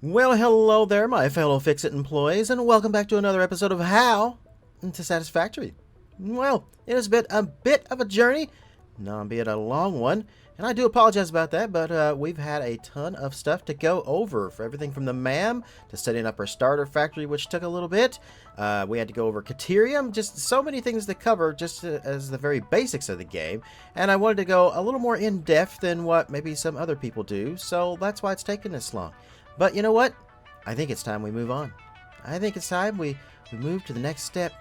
Well, hello there, my fellow Fix-It employees, and welcome back to another episode of How to Satisfactory. Well, it has been a bit of a journey, albeit a long one, and I do apologize about that, but we've had a ton of stuff to go over, for everything from the MAM to setting up our starter factory, which took a little bit. We had to go over Caterium, just so many things to cover, just as the very basics of the game, and I wanted to go a little more in-depth than what maybe some other people do, so that's why it's taken this long. But you know what? I think it's time we move on. I think it's time we move to the next step.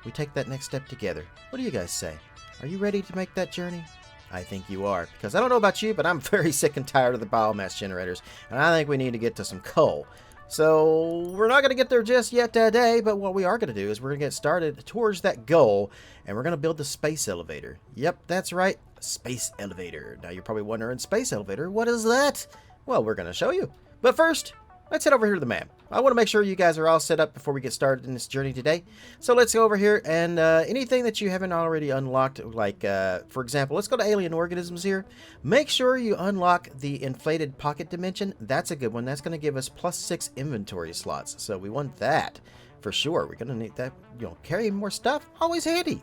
We take that next step together. What do you guys say? Are you ready to make that journey? I think you are, because I don't know about you, but I'm very sick and tired of the biomass generators, and I think we need to get to some coal. So we're not going to get there just yet today, but what we are going to do is we're going to get started towards that goal, and we're going to build the space elevator. Yep, that's right, space elevator. Now you're probably wondering, space elevator, what is that? Well, we're going to show you. But first, let's head over here to the map. I want to make sure you guys are all set up before we get started in this journey today. So let's go over here, and anything that you haven't already unlocked, like, for example, let's go to alien organisms here. Make sure you unlock the inflated pocket dimension. That's a good one. That's going to give us +6 inventory slots. So we want that for sure. We're going to need that, carry more stuff. Always handy.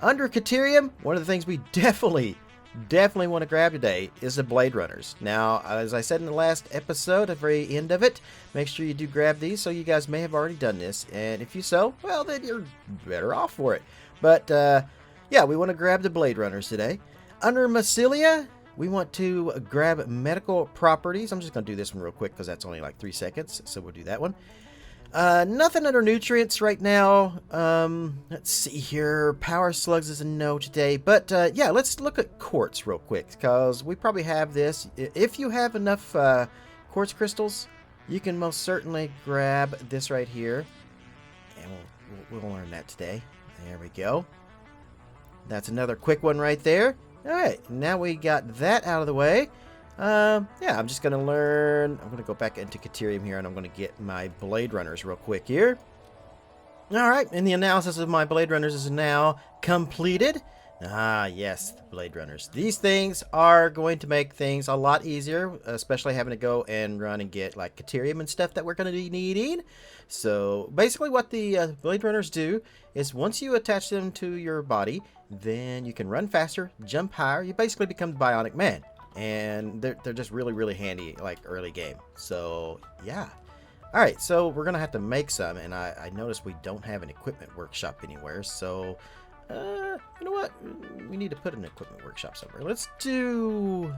Under Caterium, one of the things we definitely want to grab today is the Blade Runners. Now, as I said in the last episode, at the very end of it, make sure you do grab these. So you guys may have already done this, and if you so, well, then you're better off for it. But yeah, we want to grab the Blade Runners today. Under Mycelia, we want to grab medical properties. I'm just going to do this one real quick because that's only like 3 seconds, so we'll do that one. Nothing under nutrients right now. Let's see here. Power slugs is a no today. But, yeah, let's look at quartz real quick, because we probably have this. If you have enough, quartz crystals, you can most certainly grab this right here. And we'll learn that today. There we go. That's another quick one right there. Alright, now we got that out of the way. Yeah, I'm just going to learn. I'm going to go back into Caterium here, and I'm going to get my Blade Runners real quick here. Alright, and the analysis of my Blade Runners is now completed. Ah, yes, the Blade Runners. These things are going to make things a lot easier, especially having to go and run and get, like, Caterium and stuff that we're going to be needing. So, basically what the Blade Runners do is once you attach them to your body, then you can run faster, jump higher. You basically become the Bionic Man. And they're just really handy, like, early game. So yeah. All right, so we're gonna have to make some, and I noticed we don't have an equipment workshop anywhere. So you know what, we need to put an equipment workshop somewhere. Let's do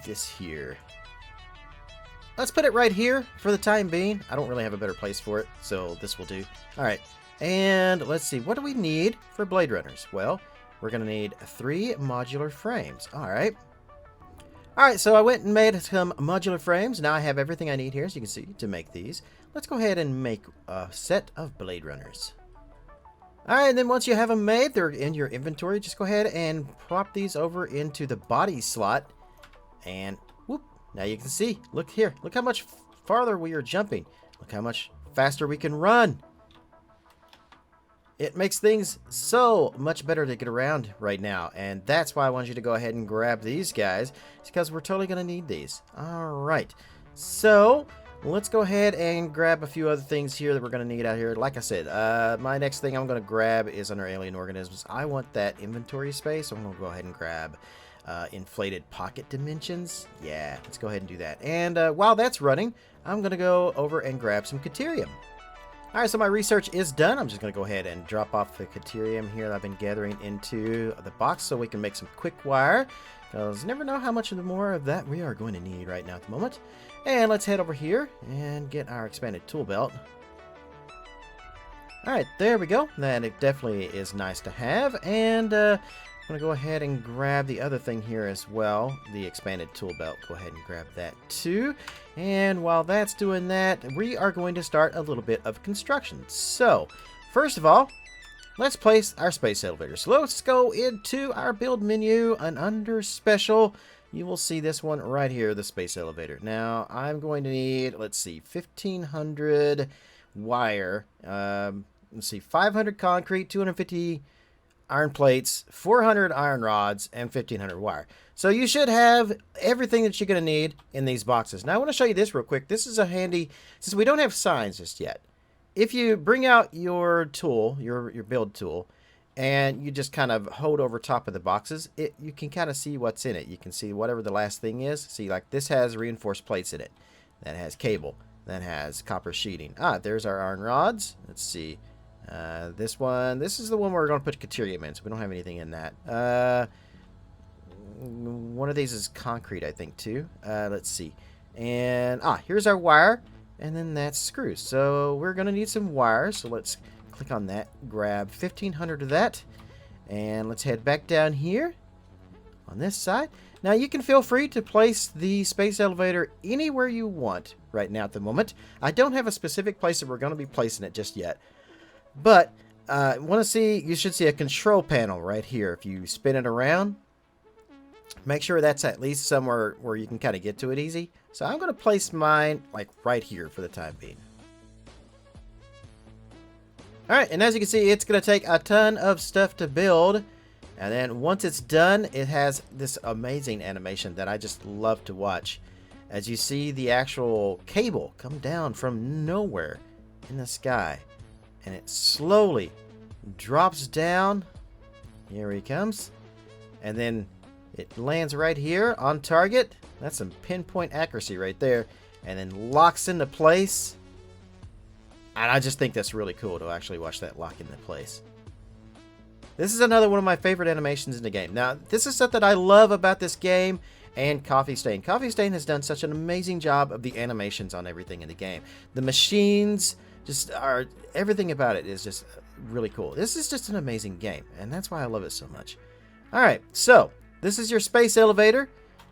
this here. Let's put it right here for the time being. I don't really have a better place for it, so this will do. All right, and let's see, what do we need for Blade Runners? Well, we're gonna need 3 modular frames. All right. Alright, so I went and made some modular frames. Now I have everything I need here, as you can see, to make these. Let's go ahead and make a set of Blade Runners. Alright, and then once you have them made, they're in your inventory. Just go ahead and plop these over into the body slot. And, whoop, now you can see. Look here. Look how much farther we are jumping. Look how much faster we can run. It makes things so much better to get around right now, and that's why I want you to go ahead and grab these guys. It's because we're totally going to need these. Alright, so let's go ahead and grab a few other things here that we're going to need out here. Like I said, my next thing I'm going to grab is under alien organisms. I want that inventory space, so I'm going to go ahead and grab inflated pocket dimensions. Yeah, let's go ahead and do that. And while that's running, I'm going to go over and grab some Caterium. Alright, so my research is done. I'm just going to go ahead and drop off the Caterium here that I've been gathering into the box so we can make some quick wire. Because you never know how much more of that we are going to need right now at the moment. And let's head over here and get our expanded tool belt. Alright, there we go. That it definitely is nice to have. And I'm going to go ahead and grab the other thing here as well, the expanded tool belt. Go ahead and grab that too. And while that's doing that, we are going to start a little bit of construction. So, first of all, let's place our space elevator. So let's go into our build menu, and under special, you will see this one right here, the space elevator. Now, I'm going to need, let's see, 1,500 wire. Let's see, 500 concrete, 250 iron plates, 400 iron rods, and 1500 wire. So you should have everything that you're going to need in these boxes. Now I want to show you this real quick. This is a handy, since we don't have signs just yet. If you bring out your tool, your build tool, and you just kind of hold over top of the boxes, you can kind of see what's in it. You can see whatever the last thing is. See, like this has reinforced plates in it. That has cable. That has copper sheeting. There's our iron rods. Let's see. This one. This is the one where we're going to put deuterium in, so we don't have anything in that. One of these is concrete, I think, too. Let's see. And, here's our wire. And then that's screws. So we're going to need some wire. So let's click on that. Grab 1500 of that. And let's head back down here on this side. Now you can feel free to place the space elevator anywhere you want right now at the moment. I don't have a specific place that we're going to be placing it just yet. But you should see a control panel right here. If you spin it around, make sure that's at least somewhere where you can kind of get to it easy. So I'm going to place mine like right here for the time being. Alright, and as you can see, it's going to take a ton of stuff to build. And then once it's done, it has this amazing animation that I just love to watch. As you see the actual cable come down from nowhere in the sky. And it slowly drops down. Here he comes. And then it lands right here on target. That's some pinpoint accuracy right there. And then locks into place. And I just think that's really cool to actually watch that lock into place. This is another one of my favorite animations in the game. Now, this is something I love about this game and Coffee Stain. Coffee Stain has done such an amazing job of the animations on everything in the game. The machines everything about it is just really cool. This is just an amazing game, and that's why I love it so much. Alright, so this is your space elevator.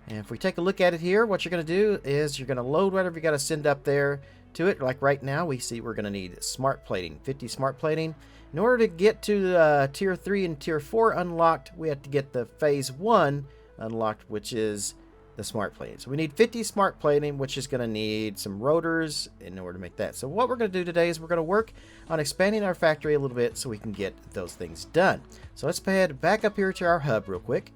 And if we take a look at it here, what you're going to do is you're going to load whatever you got to send up there to it. Like right now, we see we're going to need smart plating, 50 smart plating. In order to get to Tier 3 and Tier 4 unlocked, we have to get the Phase 1 unlocked, which is the smart plating. So we need 50 smart plating, which is going to need some rotors in order to make that. So what we're going to do today is we're going to work on expanding our factory a little bit so we can get those things done. So let's head back up here to our hub real quick.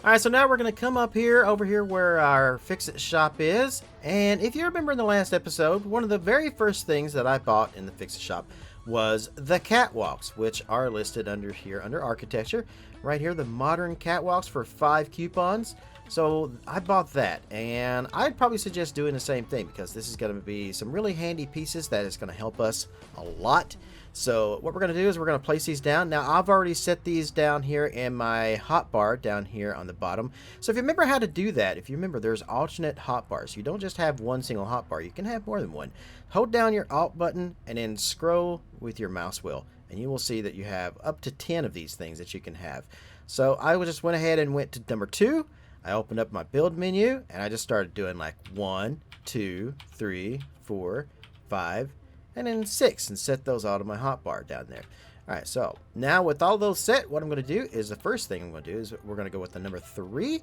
Alright, so now we're going to come up here, over here where our Fix-It shop is. And if you remember in the last episode, one of the very first things that I bought in the Fix-It shop was the catwalks, which are listed under here, under architecture. Right here, the modern catwalks for 5 coupons. So I bought that, and I'd probably suggest doing the same thing because this is going to be some really handy pieces that is going to help us a lot. So what we're going to do is we're going to place these down. Now I've already set these down here in my hotbar down here on the bottom. So if you remember how to do that, if you remember, there's alternate hotbars. You don't just have one single hotbar, you can have more than one. Hold down your Alt button and then scroll with your mouse wheel, and you will see that you have up to 10 of these things that you can have. So I just went ahead and went to number 2. I opened up my build menu and I just started doing like 1, 2, 3, 4, 5, and then 6, and set those all to my hotbar down there. Alright, so now with all those set, what I'm going to do is the first thing I'm going to do is we're going to go with the number 3,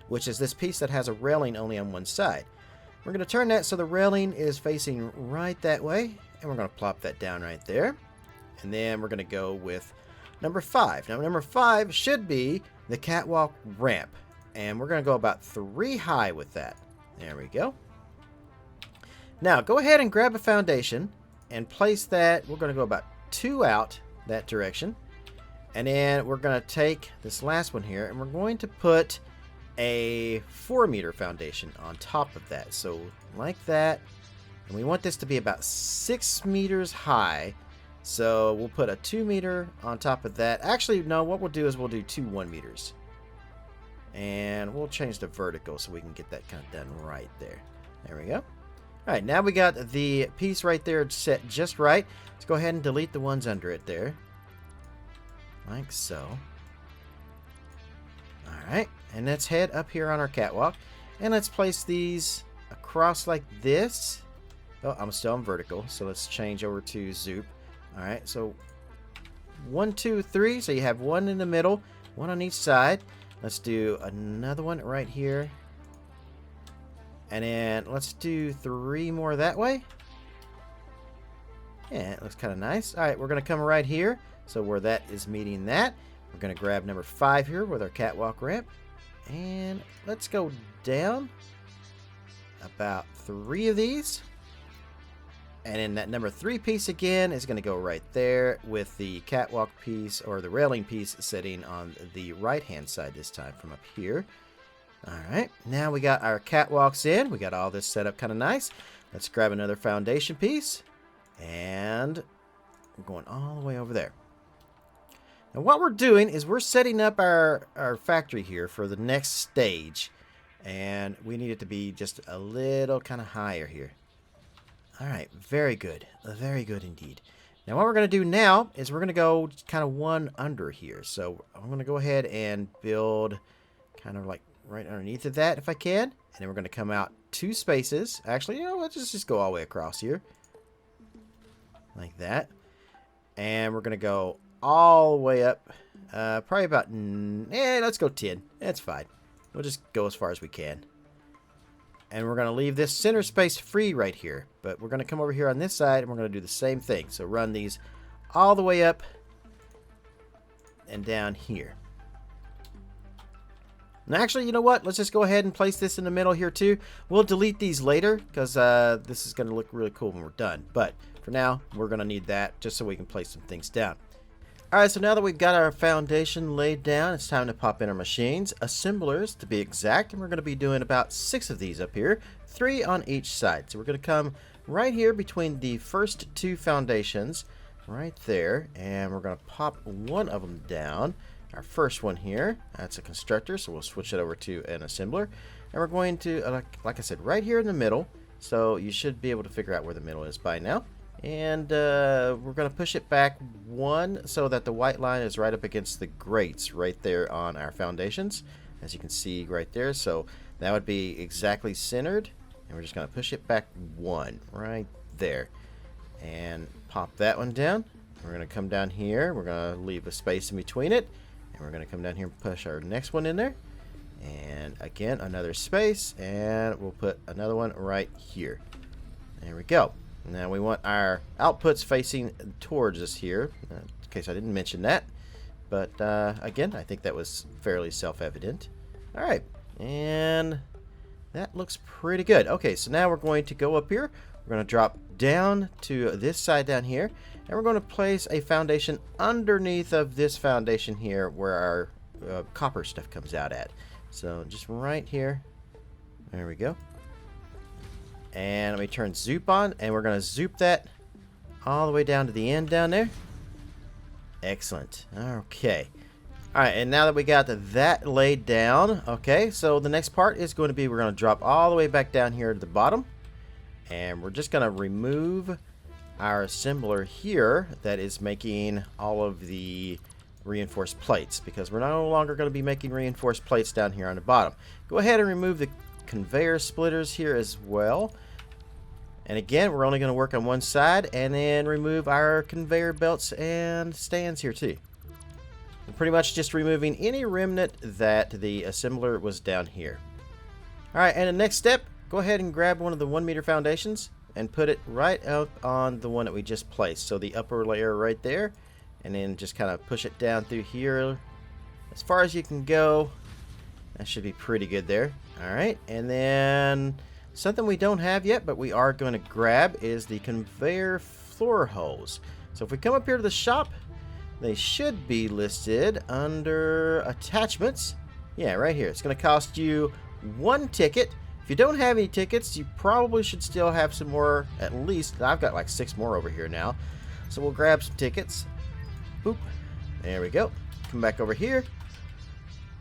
which is this piece that has a railing only on one side. We're going to turn that so the railing is facing right that way, and we're going to plop that down right there. And then we're going to go with number 5. Now number 5 should be the catwalk ramp. And we're going to go about 3 high with that. There we go. Now, go ahead and grab a foundation and place that. We're going to go about 2 out that direction. And then we're going to take this last one here, and we're going to put a 4-meter foundation on top of that. So, like that. And we want this to be about 6 meters high. So, we'll put a 2-meter on top of that. Actually, no, what we'll do is we'll do 2 1-meters. And we'll change the vertical so we can get that kind of done right there. There we go. Alright, now we got the piece right there set just right. Let's go ahead and delete the ones under it there. Like so. Alright, and let's head up here on our catwalk. And let's place these across like this. Oh, I'm still on vertical, so let's change over to zoop. Alright, so 1, 2, 3. So you have 1 in the middle, 1 on each side. Let's do another one right here. And then let's do 3 more that way. Yeah, it looks kind of nice. Alright, we're going to come right here. So where that is meeting that. We're going to grab number 5 here with our catwalk ramp. And let's go down about 3 of these. And then that number 3 piece again is going to go right there with the catwalk piece or the railing piece sitting on the right hand side this time from up here. Alright, now we got our catwalks in. We got all this set up kind of nice. Let's grab another foundation piece. And we're going all the way over there. Now what we're doing is we're setting up our factory here for the next stage. And we need it to be just a little kind of higher here. Alright, very good. Very good indeed. Now what we're going to do now is we're going to go kind of one under here. So I'm going to go ahead and build kind of like right underneath of that if I can. And then we're going to come out 2 spaces. Actually, you know, let's just go all the way across here. Like that. And we're going to go all the way up. Probably about, let's go 10. That's fine. We'll just go as far as we can. And we're going to leave this center space free right here. But we're going to come over here on this side and we're going to do the same thing. So run these all the way up and down here. And actually, you know what? Let's just go ahead and place this in the middle here too. We'll delete these later because this is going to look really cool when we're done. But for now, we're going to need that just so we can place some things down. Alright, so now that we've got our foundation laid down, it's time to pop in our machines, assemblers to be exact, and we're going to be doing about 6 of these up here, 3 on each side. So we're going to come right here between the first 2 foundations, right there, and we're going to pop one of them down. Our first one here, that's a constructor, so we'll switch it over to an assembler. And we're going to, like I said, right here in the middle, so you should be able to figure out where the middle is by now. And we're going to push it back 1 so that the white line is right up against the grates right there on our foundations, as you can see right there. So that would be exactly centered, and we're just going to push it back 1 right there and pop that one down. We're going to come down here, we're going to leave a space in between it, and we're going to come down here and push our next one in there, and again another space, and we'll put another one right here. There we go. Now we want our outputs facing towards us here, in case I didn't mention that. But again, I think that was fairly self-evident. Alright, and that looks pretty good. Okay, so now we're going to go up here. We're going to drop down to this side down here. And we're going to place a foundation underneath of this foundation here where our copper stuff comes out at. So just right here. There we go. And let me turn zoop on, and we're going to zoop that all the way down to the end down there. Excellent. Okay. Alright, and now that we got that laid down, okay, so the next part is going to be we're going to drop all the way back down here to the bottom. And we're just going to remove our assembler here that is making all of the reinforced plates, because we're no longer going to be making reinforced plates down here on the bottom. Go ahead and remove the conveyor splitters here as well. And again, we're only going to work on one side, and then remove our conveyor belts and stands here too. We're pretty much just removing any remnant that the assembler was down here. Alright, and the next step, go ahead and grab one of the 1 meter foundations and put it right up on the one that we just placed. So the upper layer right there, and then just kind of push it down through here as far as you can go. That should be pretty good there. Alright, and then something we don't have yet, but we are going to grab is the conveyor floor hose. So if we come up here to the shop, they should be listed under attachments. Yeah, right here. It's going to cost you 1 ticket. If you don't have any tickets, you probably should still have some more, at least. I've got like 6 more over here now. So we'll grab some tickets. Boop. There we go. Come back over here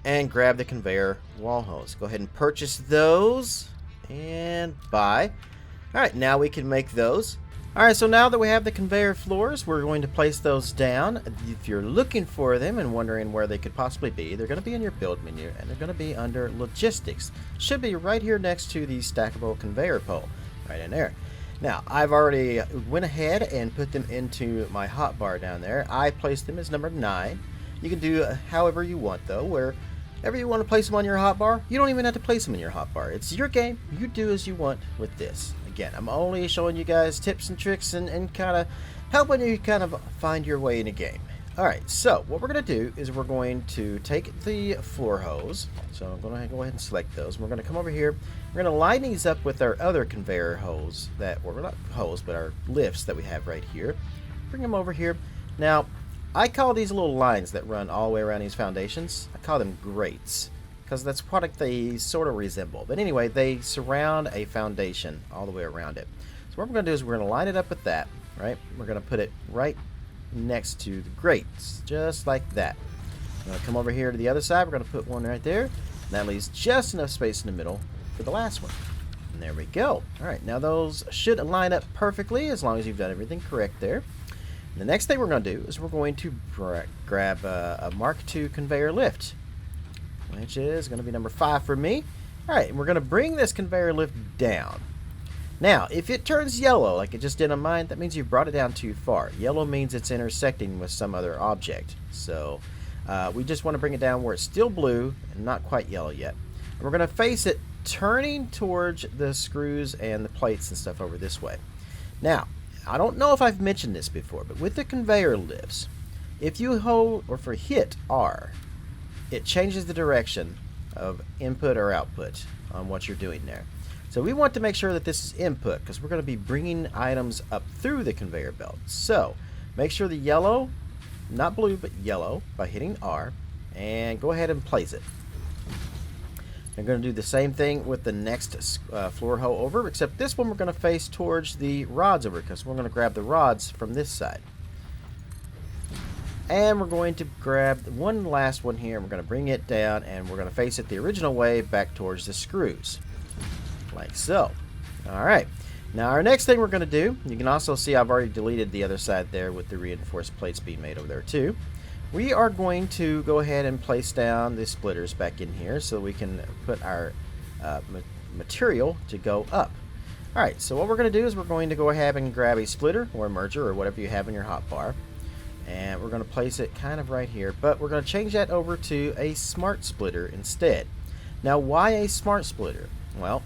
and grab the conveyor wall hose. Go ahead and purchase those and buy. Alright, now we can make those. Alright, so now that we have the conveyor floors, we're going to place those down. If you're looking for them and wondering where they could possibly be, they're going to be in your build menu, and they're going to be under logistics. Should be right here next to the stackable conveyor pole, right in there. Now, I've already went ahead and put them into my hotbar down there. I placed them as number 9. You can do however you want though, wherever you want to place them on your hotbar. You don't even have to place them in your hotbar. It's your game. You do as you want with this. Again, I'm only showing you guys tips and tricks and kind of helping you kind of find your way in a game. Alright, so what we're going to do is we're going to take the floor hose. So I'm going to go ahead and select those. We're going to come over here. We're going to line these up with our other conveyor hose or not hose, but our lifts that we have right here. Bring them over here. Now, I call these little lines that run all the way around these foundations, I call them grates, because that's what they sort of resemble. But anyway, they surround a foundation all the way around it. So what we're going to do is we're going to line it up with that, right? We're going to put it right next to the grates, just like that. I'm going to come over here to the other side. We're going to put one right there. And that leaves just enough space in the middle for the last one. And there we go. All right, now those should line up perfectly as long as you've done everything correct there. And the next thing we're going to do is we're going to grab a Mark II conveyor lift, which is going to be number 5 for me. All right, and we're going to bring this conveyor lift down. Now, if it turns yellow, like it just did on mine, that means you've brought it down too far. Yellow means it's intersecting with some other object. So we just want to bring it down where it's still blue and not quite yellow yet. And we're going to face it turning towards the screws and the plates and stuff over this way. Now, I don't know if I've mentioned this before, but with the conveyor lifts, if you hold or hit R, it changes the direction of input or output on what you're doing there. So we want to make sure that this is input because we're going to be bringing items up through the conveyor belt. So make sure the yellow, not blue, but yellow by hitting R, and go ahead and place it. I'm going to do the same thing with the next floor hoe over, except this one we're going to face towards the rods over because we're going to grab the rods from this side. And we're going to grab one last one here. We're going to bring it down and we're going to face it the original way back towards the screws. Like so. Alright. Now our next thing we're going to do, you can also see I've already deleted the other side there with the reinforced plates being made over there too. We are going to go ahead and place down the splitters back in here so we can put our material to go up. Alright, so what we're going to do is we're going to go ahead and grab a splitter or a merger or whatever you have in your hotbar. And we're going to place it kind of right here, but we're going to change that over to a smart splitter instead. Now why a smart splitter? Well,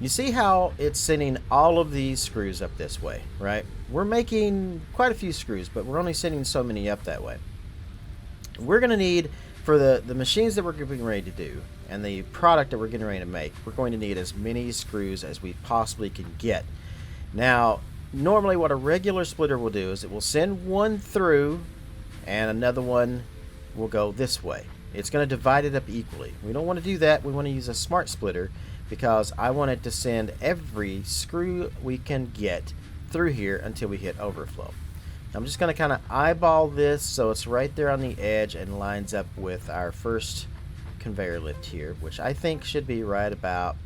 you see how it's sending all of these screws up this way, right? We're making quite a few screws, but we're only sending so many up that way. We're going to need, for the machines that we're getting ready to do, and the product that we're getting ready to make, we're going to need as many screws as we possibly can get. Now, normally what a regular splitter will do is it will send one through, and another one will go this way. It's going to divide it up equally. We don't want to do that. We want to use a smart splitter, because I want it to send every screw we can get through here until we hit overflow. I'm just going to kind of eyeball this so it's right there on the edge and lines up with our first conveyor lift here, which I think should be right about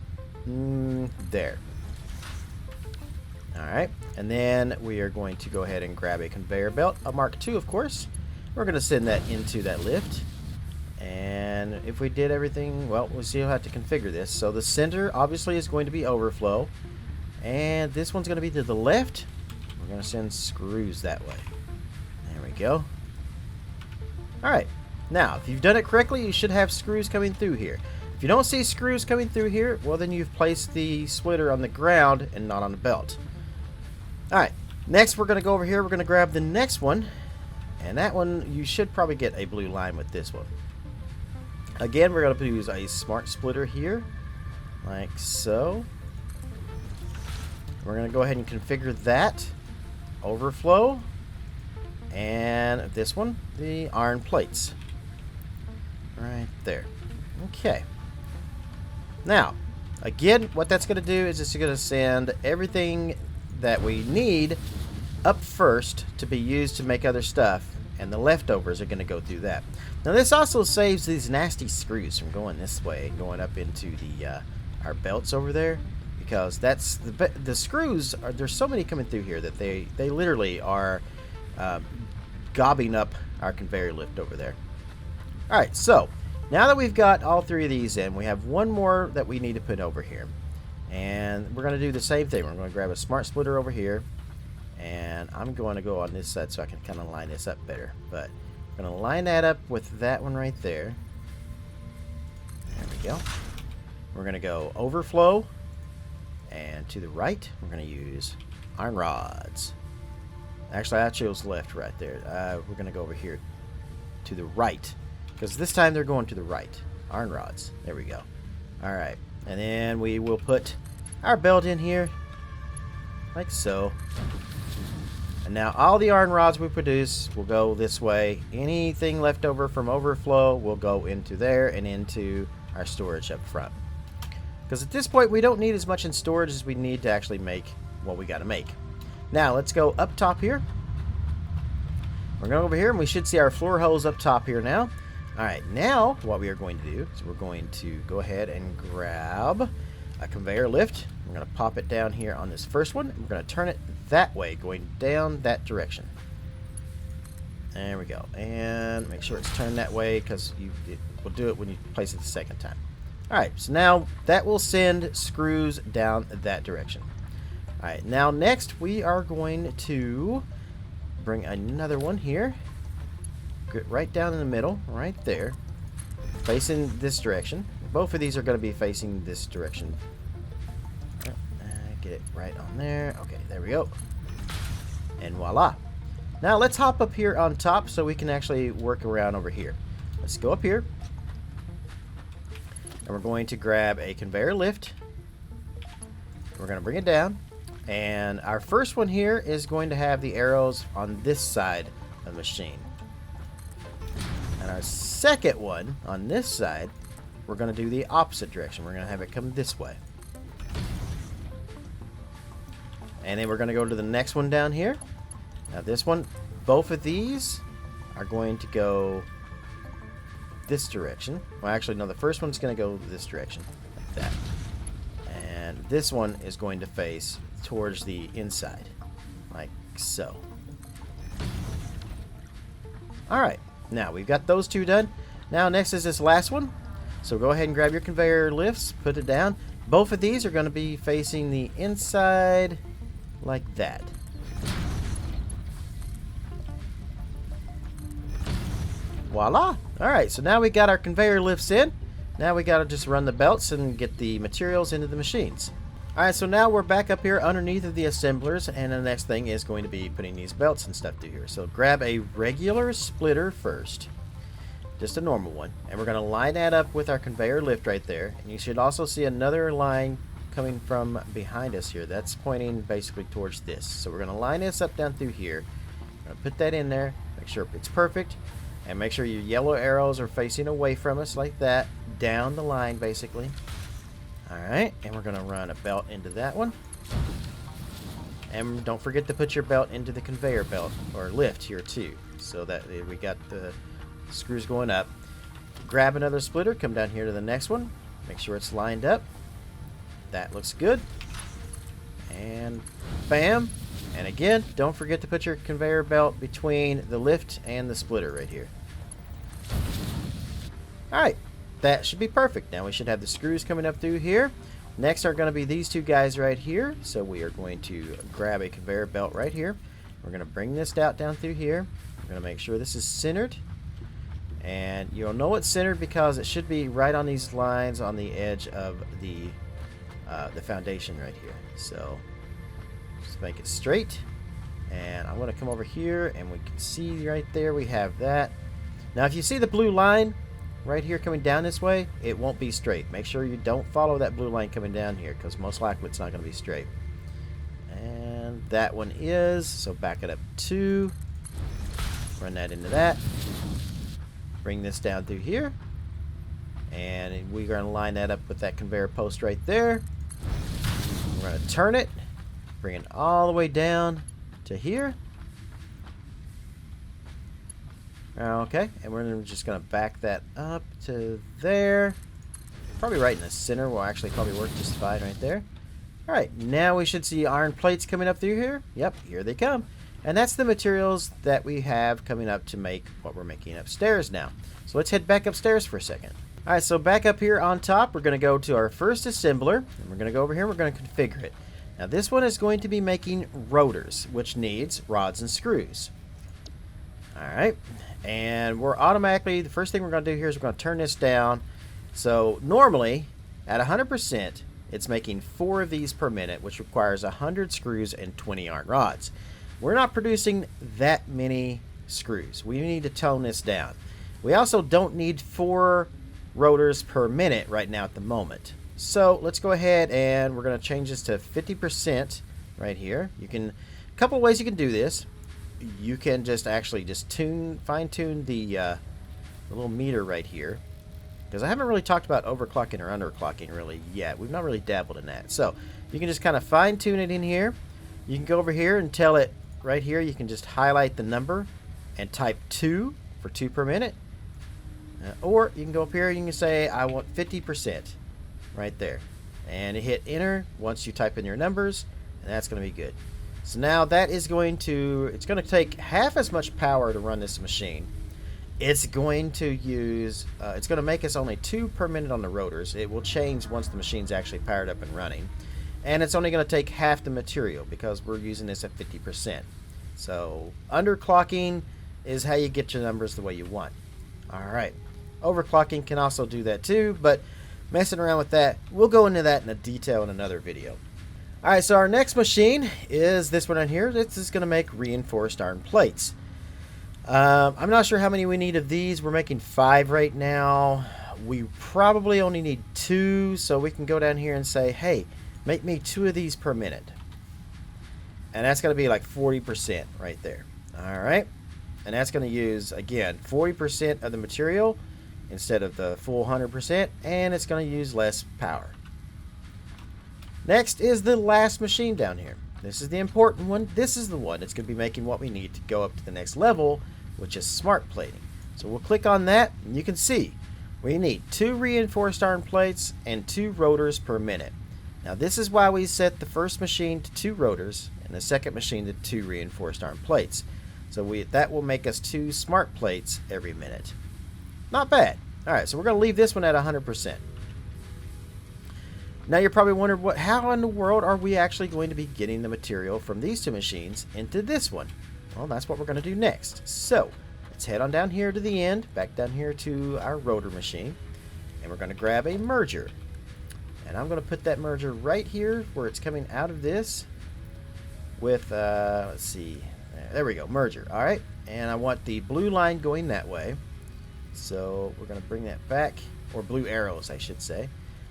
there. Alright, and then we are going to go ahead and grab a conveyor belt, a Mark II of course. We're going to send that into that lift. And if we did everything, well, we'll see how to configure this. So the center obviously is going to be overflow, and this one's going to be to the left. We're going to send screws that way. There we go. Alright, now if you've done it correctly, you should have screws coming through here. If you don't see screws coming through here, well then you've placed the splitter on the ground and not on the belt. Alright, next we're going to go over here. We're going to grab the next one, and that one you should probably get a blue line with this one. Again, we're going to use a smart splitter here, like so. We're going to go ahead and configure that overflow, and this one, the iron plates, right there. Okay. Now, again, what that's going to do is it's going to send everything that we need up first to be used to make other stuff, and the leftovers are going to go through that. Now this also saves these nasty screws from going this way and going up into the our belts over there, because that's the screws are, there's so many coming through here that they literally are gobbing up our conveyor lift over there. Alright, so now that we've got all three of these in, we have one more that we need to put over here, and we're going to do the same thing. We're going to grab a smart splitter over here, and I'm going to go on this side so I can kind of line this up better, but I'm going to line that up with that one right there. There we go. We're going to go overflow, and to the right we're going to use iron rods. Actually, I chose left right there. We're going to go over here to the right. Because this time they're going to the right. Iron rods. There we go. Alright. And then we will put our belt in here. Like so. And now all the iron rods we produce will go this way. Anything left over from overflow will go into there and into our storage up front. Because at this point we don't need as much in storage as we need to actually make what we got to make. Now let's go up top here. We're going over here and we should see our floor holes up top here now. Alright, now what we are going to do is we're going to go ahead and grab a conveyor lift. We're going to pop it down here on this first one. We're going to turn it that way, going down that direction. There we go. And make sure it's turned that way because it will do it when you place it the second time. Alright, so now that will send screws down that direction. Alright, now next we are going to bring another one here. Get right down in the middle, right there. Facing this direction. Both of these are going to be facing this direction. Get it right on there. Okay, there we go. And voila. Now let's hop up here on top so we can actually work around over here. Let's go up here. And we're going to grab a conveyor lift. We're going to bring it down. And our first one here is going to have the arrows on this side of the machine. And our second one on this side, we're going to do the opposite direction. We're going to have it come this way. And then we're going to go to the next one down here. Now this one, both of these are going to go this direction. Well, actually, no, the first one's going to go this direction, like that. And this one is going to face towards the inside, like so. Alright, now we've got those two done. Now next is this last one. So go ahead and grab your conveyor lifts, put it down. Both of these are going to be facing the inside like that. Voila! Alright, so now we got our conveyor lifts in. Now we got to just run the belts and get the materials into the machines. Alright, so now we're back up here underneath of the assemblers, and the next thing is going to be putting these belts and stuff through here. So grab a regular splitter first. Just a normal one. And we're going to line that up with our conveyor lift right there. And you should also see another line coming from behind us here. That's pointing basically towards this. So we're going to line this up down through here. We're going to put that in there. Make sure it's perfect. And make sure your yellow arrows are facing away from us like that. Down the line basically. Alright, and we're going to run a belt into that one. And don't forget to put your belt into the conveyor belt or lift here too, so that we got the screws going up. Grab another splitter, come down here to the next one. Make sure it's lined up. That looks good. And bam. And again, don't forget to put your conveyor belt between the lift and the splitter right here. Alright. That should be perfect. Now we should have the screws coming up through here. Next are going to be these two guys right here. So we are going to grab a conveyor belt right here. We're going to bring this out down through here. We're going to make sure this is centered. And you'll know it's centered because it should be right on these lines on the edge of the foundation right here. So just make it straight. And I'm going to come over here and we can see right there we have that. Now if you see the blue line right here coming down this way, it won't be straight. Make sure you don't follow that blue line coming down here because most likely it's not going to be straight. And that one is, so back it up 2, run that into that, bring this down through here, and we're going to line that up with that conveyor post right there. We're going to turn it, bring it all the way down to here. Okay, and we're just going to back that up to there. Probably right in the center will actually probably work just fine right there. Alright, now we should see iron plates coming up through here. Yep, here they come. And that's the materials that we have coming up to make what we're making upstairs now. So let's head back upstairs for a second. Alright, so back up here on top, we're going to go to our first assembler. And we're going to go over here, we're going to configure it. Now this one is going to be making rotors, which needs rods and screws. Alright. And we're automatically, the first thing we're going to do here is we're going to turn this down. So normally, at 100%, it's making 4 of these per minute, which requires 100 screws and 20 iron rods. we're not producing that many screws. We need to tone this down. We also don't need 4 rotors per minute right now at the moment. So let's go ahead and we're going to change this to 50% right here. You can, a couple ways you can do this. You can just actually just fine tune the little meter right here, because I haven't really talked about overclocking or underclocking really yet. We've not really dabbled in that. So you can just kind of fine tune it in here. You can go over here and tell it right here. You can just highlight the number and type 2 for 2 per minute. Or you can go up here and you can say I want 50% right there, and hit enter once you type in your numbers, and that's going to be good. So now that is going to, it's going to take half as much power to run this machine. It's going to use, it's going to make us only 2 per minute on the rotors. It will change once the machine's actually powered up and running. And it's only going to take half the material because we're using this at 50%. So underclocking is how you get your numbers the way you want. Alright, overclocking can also do that too, but messing around with that, we'll go into that in a detail in another video. Alright, so our next machine is this one right here. This is going to make reinforced iron plates. I'm not sure how many we need of these. We're making 5 right now. We probably only need 2, so we can go down here and say, hey, make me 2 of these per minute. And that's going to be like 40% right there. Alright, and that's going to use, again, 40% of the material instead of the full 100%, and it's going to use less power. Next is the last machine down here. This is the important one. This is the one that's going to be making what we need to go up to the next level, which is smart plating. So we'll click on that, and you can see we need 2 reinforced iron plates and 2 rotors per minute. Now this is why we set the first machine to 2 rotors and the second machine to 2 reinforced iron plates. So that will make us 2 smart plates every minute. Not bad. Alright, so we're going to leave this one at 100%. Now you're probably wondering, how in the world are we actually going to be getting the material from these 2 machines into this one? Well, that's what we're going to do next. So let's head on down here to the end, back down here to our rotor machine, and we're going to grab a merger. And I'm going to put that merger right here where it's coming out of this with, let's see, there we go, merger. Alright, and I want the blue line going that way. So we're going to bring that back, or blue arrows I should say.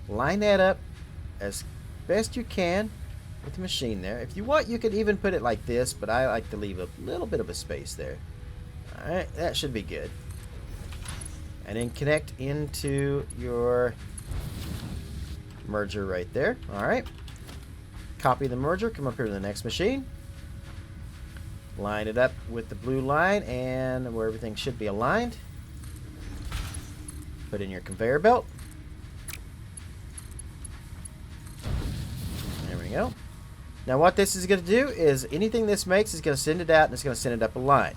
Line that up as best you can with the machine there. If you want, you could even put it like this, but I like to leave a little bit of a space there. Alright, that should be good. And then connect into your merger right there. Alright. Copy the merger, come up here to the next machine. Line it up with the blue line and where everything should be aligned. Put in your conveyor belt. There we go. Now what this is going to do is anything this makes is going to send it out and it's going to send it up a line.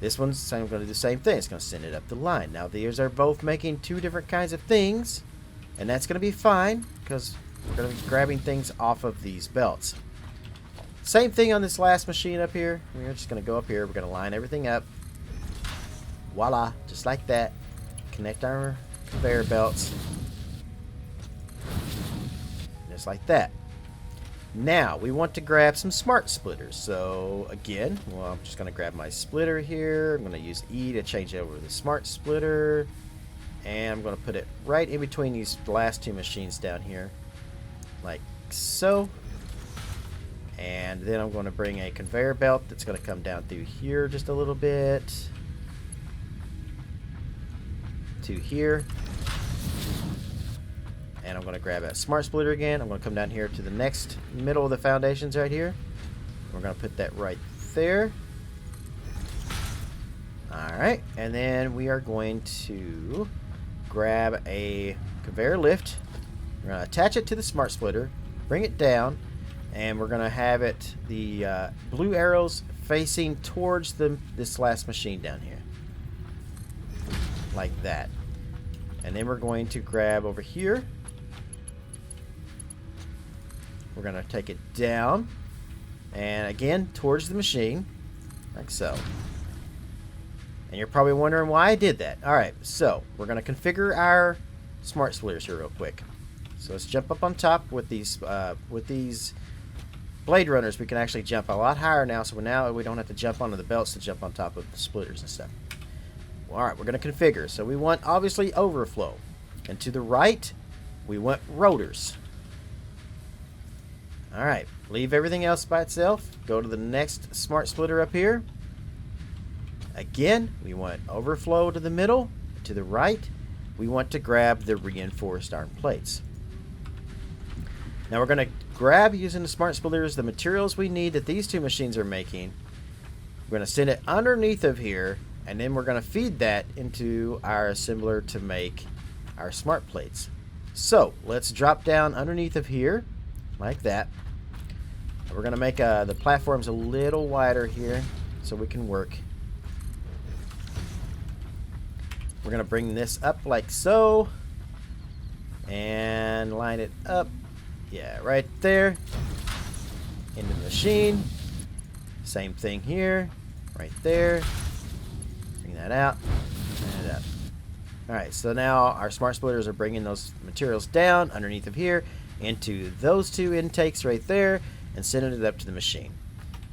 This one's going to do the same thing. It's going to send it up the line. Now these are both making 2 different kinds of things, and that's going to be fine because we're going to be grabbing things off of these belts. Same thing on this last machine up here. We're just going to go up here. We're going to line everything up. Voila, just like that. Connect our conveyor belts. Just like that. Now, we want to grab some smart splitters. So, again, well, I'm just going to grab my splitter here. I'm going to use E to change it over to the smart splitter. And I'm going to put it right in between these last 2 machines down here. Like so. And then I'm going to bring a conveyor belt that's going to come down through here just a little bit. To here. And I'm going to grab a smart splitter again. I'm going to come down here to the next middle of the foundations right here. We're going to put that right there. Alright, and then we are going to grab a conveyor lift. We're going to attach it to the smart splitter, bring it down, and we're going to have it, the blue arrows facing towards this last machine down here. Like that. And then we're going to grab over here. We're going to take it down, and again, towards the machine, like so. And you're probably wondering why I did that. Alright, so we're going to configure our smart splitters here real quick. So let's jump up on top with these Blade Runners, we can actually jump a lot higher now, so now we don't have to jump onto the belts to jump on top of the splitters and stuff. Alright, we're going to configure. So we want, obviously, overflow. And to the right, we want rotors. Alright, leave everything else by itself. Go to the next smart splitter up here. Again, we want overflow to the middle. To the right, we want to grab the reinforced iron plates. Now we're going to grab, using the smart splitters, the materials we need that these two machines are making. We're going to send it underneath of here, and then we're going to feed that into our assembler to make our smart plates. So let's drop down underneath of here, like that. We're going to make the platforms a little wider here so we can work. We're going to bring this up like so, and line it up. Yeah, right there. Into the machine. Same thing here. Right there. Bring that out. And up. Alright, so now our smart splitters are bringing those materials down underneath of here into those two intakes right there and sending it up to the machine.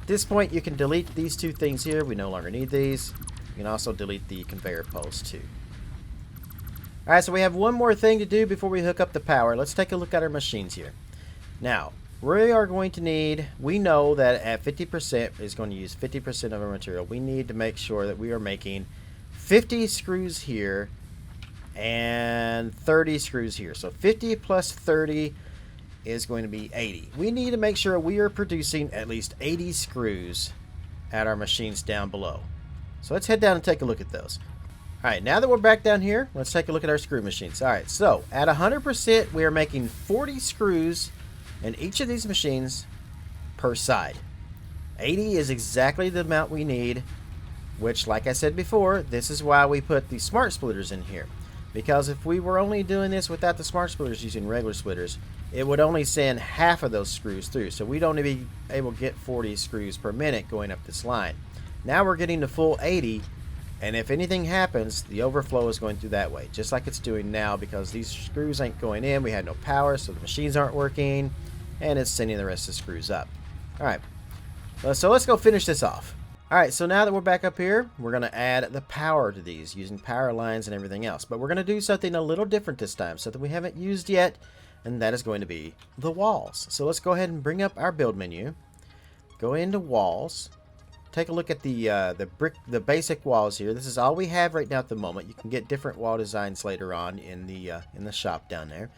At this point, you can delete these two things here. We no longer need these. You can also delete the conveyor poles too. Alright, so we have one more thing to do before we hook up the power. Let's take a look at our machines here. Now, we are going to need, we know that at 50% is going to use 50% of our material. We need to make sure that we are making 50 screws here and 30 screws here. So 50 plus 30 is going to be 80. We need to make sure we are producing at least 80 screws at our machines down below. So let's head down and take a look at those. Alright, now that we're back down here, let's take a look at our screw machines. Alright, so at 100% we are making 40 screws in each of these machines per side. 80 is exactly the amount we need, which, like I said before, this is why we put the smart splitters in here. Because if we were only doing this without the smart splitters using regular splitters, it would only send half of those screws through. So we'd only be able to get 40 screws per minute going up this line. Now we're getting the full 80, and if anything happens, the overflow is going through that way, just like it's doing now, because these screws ain't going in. We had no power, so the machines aren't working, and it's sending the rest of the screws up. Alright, so let's go finish this off. Alright, so now that we're back up here, we're going to add the power to these using power lines and everything else. But we're going to do something a little different this time, something we haven't used yet, and that is going to be the walls. So let's go ahead and bring up our build menu, go into walls, take a look at the basic walls here. This is all we have right now at the moment. You can get different wall designs later on in the shop down there.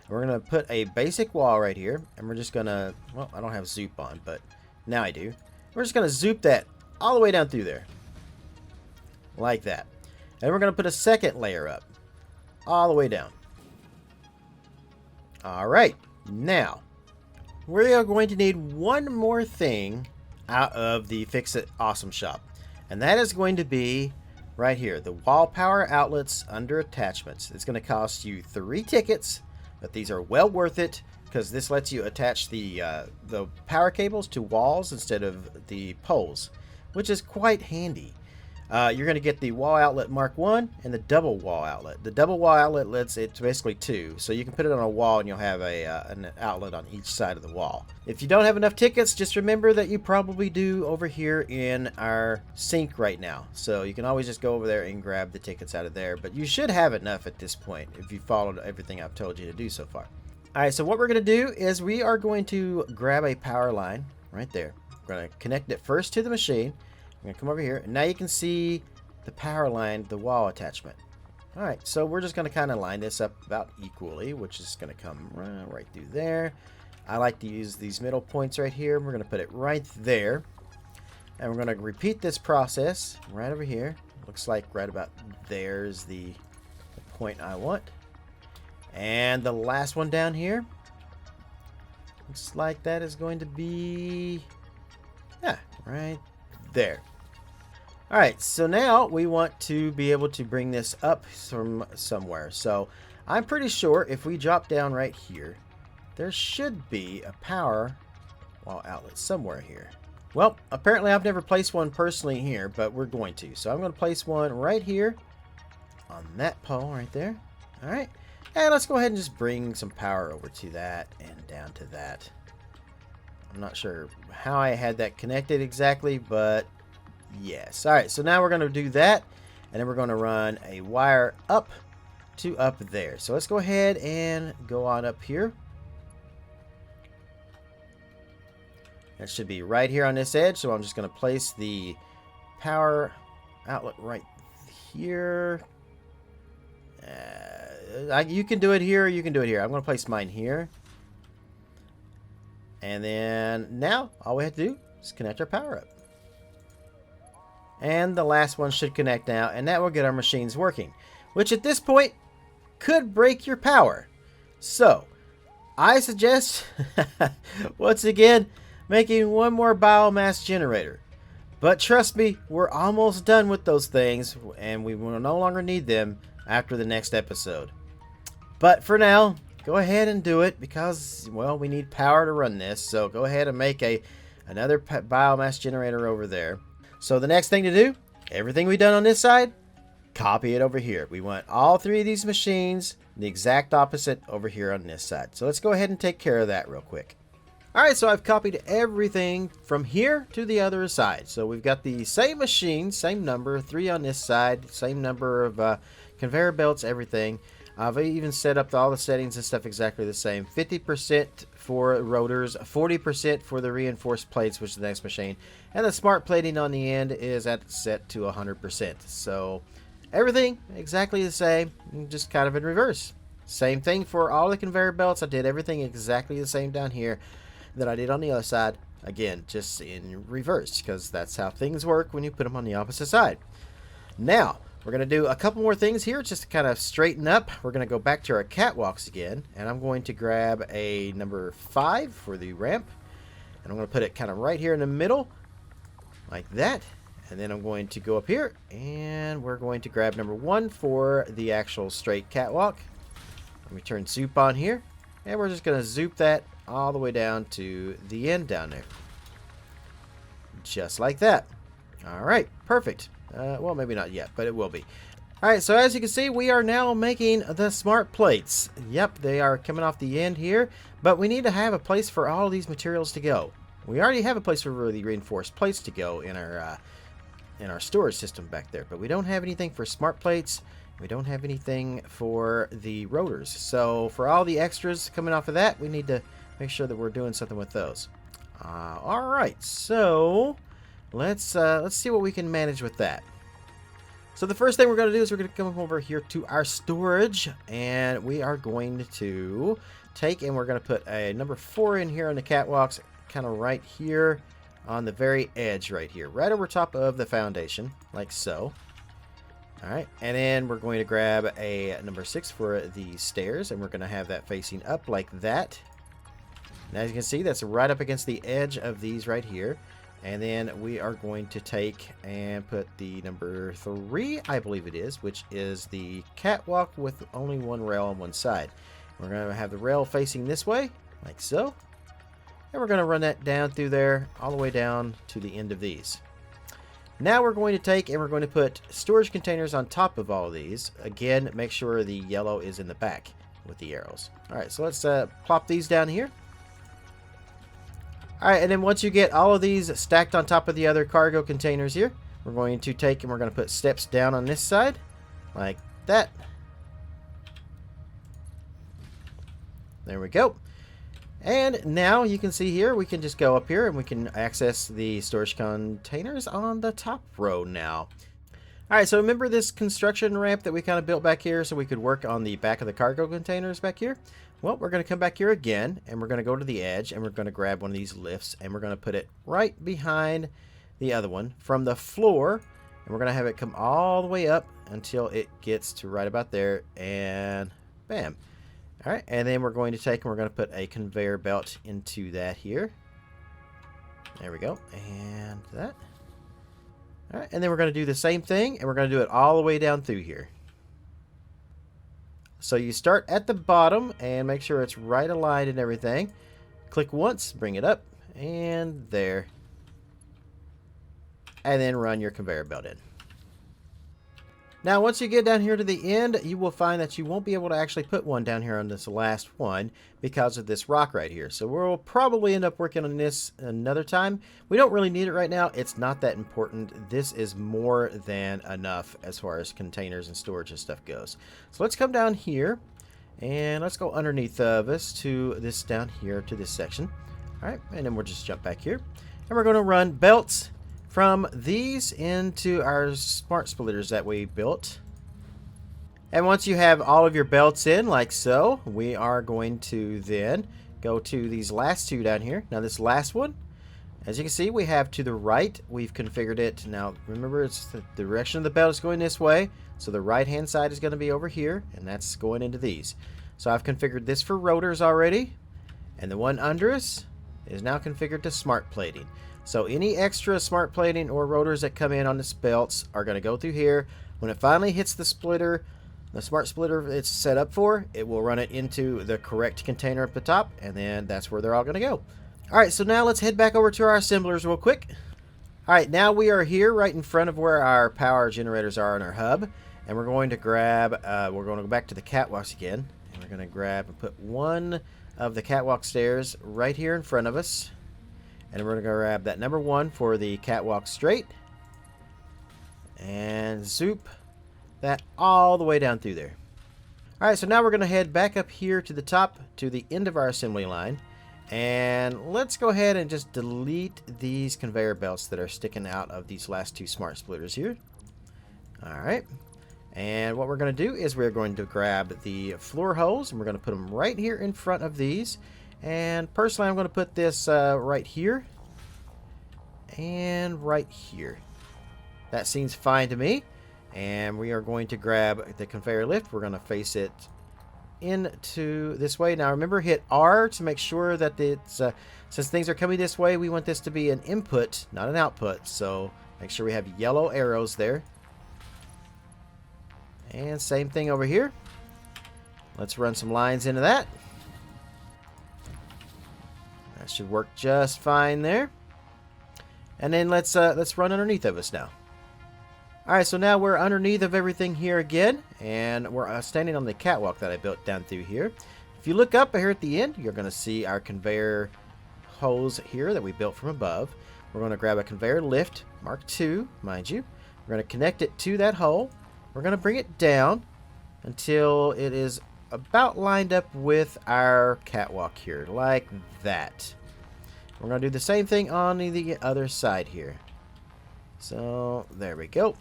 We're going to put a basic wall right here, and we're just going to, well, I don't have zoop on, but now I do. We're just going to zoop that all the way down through there, like that. And we're going to put a second layer up, all the way down. Alright, now, we are going to need one more thing out of the Fix It Awesome shop, and that is going to be right here, the wall power outlets under attachments. It's going to cost you 3 tickets, but these are well worth it because this lets you attach the power cables to walls instead of the poles, which is quite handy. You're going to get the wall outlet Mark 1 and the double wall outlet. The double wall outlet lets it's basically 2, so you can put it on a wall and you'll have an outlet on each side of the wall. If you don't have enough tickets, just remember that you probably do over here in our sink right now. So you can always just go over there and grab the tickets out of there, but you should have enough at this point if you followed everything I've told you to do so far. Alright, so what we're going to do is we are going to grab a power line right there. We're going to connect it first to the machine. I'm going to come over here, and now you can see the power line, the wall attachment. Alright, so we're just going to kind of line this up about equally, which is going to come right through there. I like to use these middle points right here. We're going to put it right there. And we're going to repeat this process right over here. Looks like right about there's the point I want. And the last one down here. Looks like that is going to be, yeah, right there. Alright, so now we want to be able to bring this up from somewhere. So I'm pretty sure if we drop down right here, there should be a power wall outlet somewhere here. Well, apparently I've never placed one personally here, but we're going to. So I'm going to place one right here on that pole right there. Alright, and let's go ahead and just bring some power over to that and down to that. I'm not sure how I had that connected exactly, but yes. All right, so now we're going to do that, and then we're going to run a wire up to up there. So let's go ahead and go on up here. That should be right here on this edge, so I'm just going to place the power outlet right here. You can do it here, or you can do it here. I'm going to place mine here. And then now, all we have to do is connect our power up. And the last one should connect now, and that will get our machines working. Which at this point, could break your power. So, I suggest, once again, making one more biomass generator. But trust me, we're almost done with those things, and we will no longer need them after the next episode. But for now, go ahead and do it because, well, we need power to run this. So go ahead and make another biomass generator over there. So the next thing to do, everything we've done on this side, copy it over here. We want all three of these machines the exact opposite over here on this side. So let's go ahead and take care of that real quick. Alright, so I've copied everything from here to the other side. So we've got the same machine, same number, 3 on this side, same number of conveyor belts, everything. I've even set up all the settings and stuff exactly the same. 50% for rotors, 40% for the reinforced plates, which is the next machine. And the smart plating on the end is set to 100%. So everything exactly the same, just kind of in reverse. Same thing for all the conveyor belts. I did everything exactly the same down here that I did on the other side. Again, just in reverse, because that's how things work when you put them on the opposite side. Now, we're going to do a couple more things here just to kind of straighten up. We're going to go back to our catwalks again, and I'm going to grab a number 5 for the ramp, and I'm going to put it kind of right here in the middle, like that. And then I'm going to go up here, and we're going to grab number 1 for the actual straight catwalk. Let me turn zoop on here, and we're just going to zoop that all the way down to the end down there. Just like that. Alright, perfect. Well, maybe not yet, but it will be. Alright, so as you can see, we are now making the smart plates. Yep, they are coming off the end here, but we need to have a place for all these materials to go. We already have a place for the reinforced plates to go in our storage system back there, but we don't have anything for smart plates. We don't have anything for the rotors. So for all the extras coming off of that, we need to make sure that we're doing something with those. Alright, so let's see what we can manage with that. So the first thing we're going to do is we're going to come over here to our storage, and we are going to take and we're going to put a number 4 in here on the catwalks, kind of right here on the very edge right here, right over top of the foundation, like so. Alright, and then we're going to grab a number 6 for the stairs, and we're going to have that facing up like that. And as you can see, that's right up against the edge of these right here. And then we are going to take and put the number 3, I believe it is, which is the catwalk with only one rail on one side. We're going to have the rail facing this way, like so. And we're going to run that down through there, all the way down to the end of these. Now we're going to take and we're going to put storage containers on top of all of these. Again, make sure the yellow is in the back with the arrows. Alright, so let's plop these down here. Alright, and then once you get all of these stacked on top of the other cargo containers here, we're going to take and we're going to put steps down on this side, like that. There we go. And now you can see here, we can just go up here and we can access the storage containers on the top row now. Alright, so remember this construction ramp that we kind of built back here so we could work on the back of the cargo containers back here? Well, we're going to come back here again, and we're going to go to the edge, and we're going to grab one of these lifts, and we're going to put it right behind the other one from the floor, and we're going to have it come all the way up until it gets to right about there, and bam. Alright, and then we're going to take and we're going to put a conveyor belt into that here. There we go, and that. Alright, and then we're going to do the same thing, and we're going to do it all the way down through here. So you start at the bottom and make sure it's right aligned and everything. Click once, bring it up, and there. And then run your conveyor belt in. Now, once you get down here to the end, you will find that you won't be able to actually put one down here on this last one because of this rock right here. So we'll probably end up working on this another time. We don't really need it right now. It's not that important. This is more than enough as far as containers and storage and stuff goes. So let's come down here and let's go underneath of us to this down here to this section. All right, and then we'll just jump back here. And we're going to run belts from these into our smart splitters that we built. And once you have all of your belts in like so, we are going to then go to these last two down here. Now this last one, as you can see, we have to the right, we've configured it. Now remember, it's the direction of the belt is going this way, so the right hand side is going to be over here, and that's going into these. So I've configured this for rotors already, and the one under us is now configured to smart plating. So any extra smart plating or rotors that come in on the belts are going to go through here. When it finally hits the splitter, the smart splitter it's set up for, it will run it into the correct container at the top, and then that's where they're all going to go. Alright, so now let's head back over to our assemblers real quick. Alright, now we are here right in front of where our power generators are in our hub, and we're going to grab, we're going to go back to the catwalks again, and we're going to grab and put one of the catwalk stairs right here in front of us. And we're going to grab that number 1 for the catwalk straight. And zoop that all the way down through there. Alright, so now we're going to head back up here to the top, to the end of our assembly line. And let's go ahead and just delete these conveyor belts that are sticking out of these last two smart splitters here. Alright. And what we're going to do is we're going to grab the floor holes, and we're going to put them right here in front of these. And personally, I'm going to put this right here and right here. That seems fine to me. And we are going to grab the conveyor lift. We're going to face it into this way. Now remember, hit R to make sure that it's, since things are coming this way, we want this to be an input, not an output. So make sure we have yellow arrows there. And same thing over here. Let's run some lines into that. That should work just fine there. And then let's run underneath of us now. Alright, so now we're underneath of everything here again, and we're standing on the catwalk that I built down through here. If you look up here at the end, you're going to see our conveyor hose here that we built from above. We're going to grab a conveyor lift, Mark II, mind you. We're going to connect it to that hole. We're going to bring it down until it is about lined up with our catwalk here, like that. We're going to do the same thing on the other side here. So, there we go.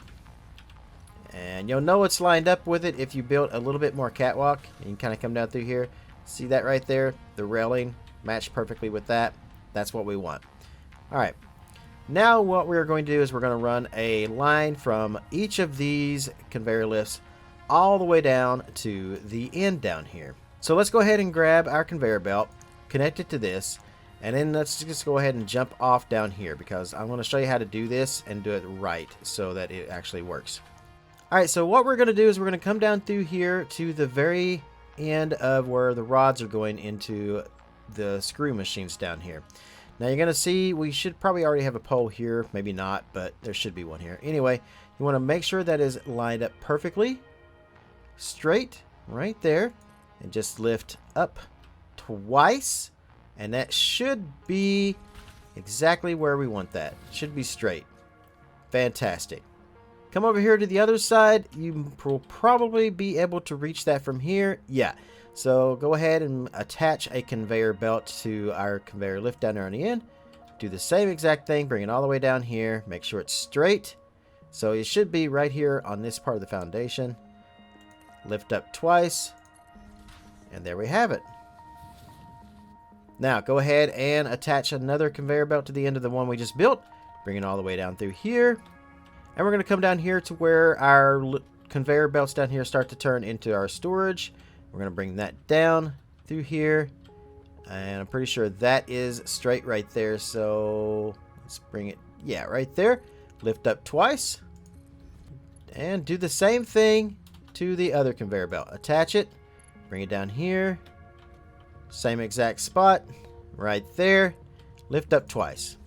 And you'll know it's lined up with it if you build a little bit more catwalk. You can kind of come down through here. See that right there? The railing matched perfectly with that. That's what we want. Alright. Now what we're going to do is we're going to run a line from each of these conveyor lifts all the way down to the end down here. So let's go ahead and grab our conveyor belt, connect it to this, and then let's just go ahead and jump off down here because I'm going to show you how to do this and do it right so that it actually works. Alright, so what we're going to do is we're going to come down through here to the very end of where the rods are going into the screw machines down here. Now you're going to see we should probably already have a pole here, maybe not, but there should be one here. Anyway, you want to make sure that is lined up perfectly straight right there, and just lift up twice, and that should be exactly where we want that. It should be straight. Fantastic. Come over here to the other side. You will probably be able to reach that from here. Yeah. So go ahead and attach a conveyor belt to our conveyor lift down there on the end. Do the same exact thing. Bring it all the way down here. Make sure it's straight. So it should be right here on this part of the foundation. Lift up twice. And there we have it. Now go ahead and attach another conveyor belt to the end of the one we just built. Bring it all the way down through here. And we're going to come down here to where our conveyor belts down here start to turn into our storage. We're going to bring that down through here. And I'm pretty sure that is straight right there. So let's bring it, yeah, right there. Lift up twice. And do the same thing to the other conveyor belt. Attach it. Bring it down here. Same exact spot. Right there. Lift up twice.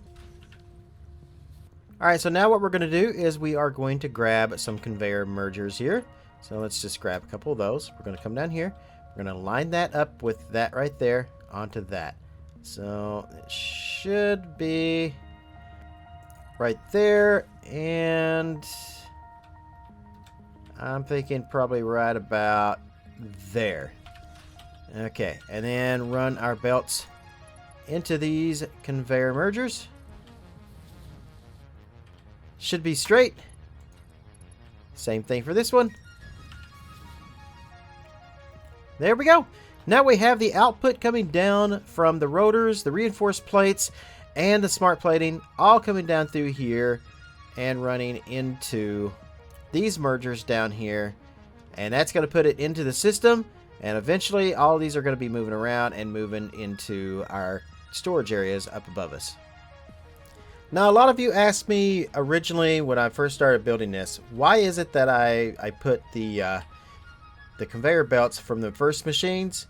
Alright, so now what we're going to do is we are going to grab some conveyor mergers here. So let's just grab a couple of those. We're going to come down here. We're going to line that up with that right there onto that. So it should be right there, and I'm thinking probably right about there. Okay, and then run our belts into these conveyor mergers. Should be straight. Same thing for this one. There we go. Now we have the output coming down from the rotors, the reinforced plates, and the smart plating, all coming down through here and running into these mergers down here. And that's going to put it into the system. And eventually all these are going to be moving around and moving into our storage areas up above us. Now, a lot of you asked me originally when I first started building this, why is it that I put the conveyor belts from the first machines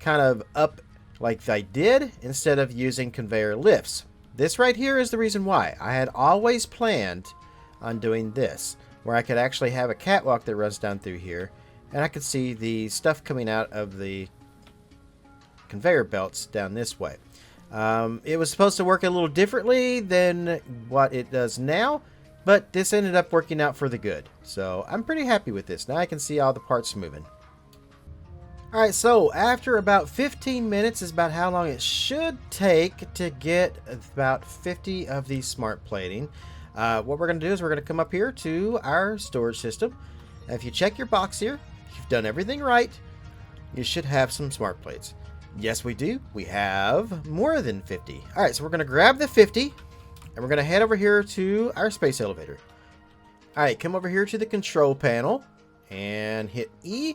kind of up like I did instead of using conveyor lifts? This right here is the reason why. I had always planned on doing this, where I could actually have a catwalk that runs down through here, and I could see the stuff coming out of the conveyor belts down this way. It was supposed to work a little differently than what it does now, but this ended up working out for the good. So I'm pretty happy with this. Now I can see all the parts moving. Alright, so after about 15 minutes is about how long it should take to get about 50 of these smart plating. What we're going to do is we're going to come up here to our storage system. And if you check your box here, if you've done everything right, you should have some smart plates. Yes, we do. We have more than 50. Alright, so we're going to grab the 50, and we're going to head over here to our space elevator. Alright, come over here to the control panel, and hit E.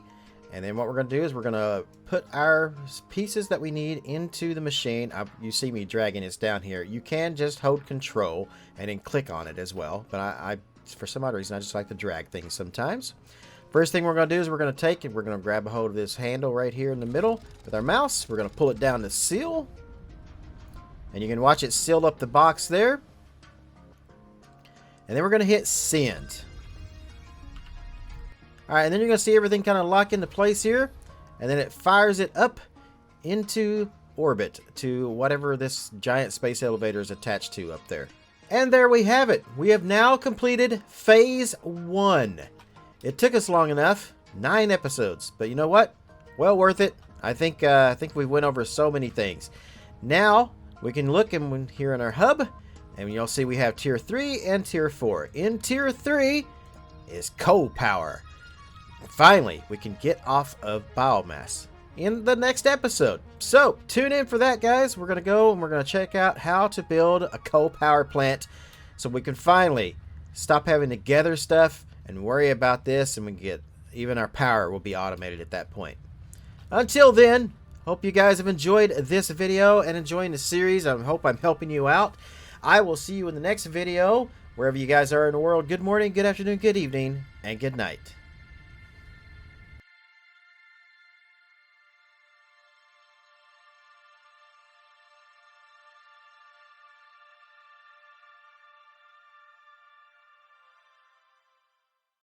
And then what we're going to do is we're going to put our pieces that we need into the machine. You see me dragging this down here. You can just hold control and then click on it as well. But I for some odd reason, I just like to drag things sometimes. First thing we're going to do is we're going to take and we're going to grab a hold of this handle right here in the middle with our mouse. We're going to pull it down to seal. And you can watch it seal up the box there. And then we're going to hit send. Alright, and then you're going to see everything kind of lock into place here. And then it fires it up into orbit to whatever this giant space elevator is attached to up there. And there we have it. We have now completed Phase 1. It took us long enough, 9 episodes, but you know what? Well worth it. I think we went over so many things. Now we can look in here in our hub, and you'll see we have Tier 3 and Tier 4. In Tier 3 is coal power. Finally, we can get off of biomass in the next episode. So tune in for that, guys. We're gonna go and we're gonna check out how to build a coal power plant, so we can finally stop having to gather stuff and worry about this, and we can get even our power will be automated at that point. Until then, hope you guys have enjoyed this video and enjoying the series. I hope I'm helping you out. I will see you in the next video, wherever you guys are in the world. Good morning, good afternoon, good evening, and good night.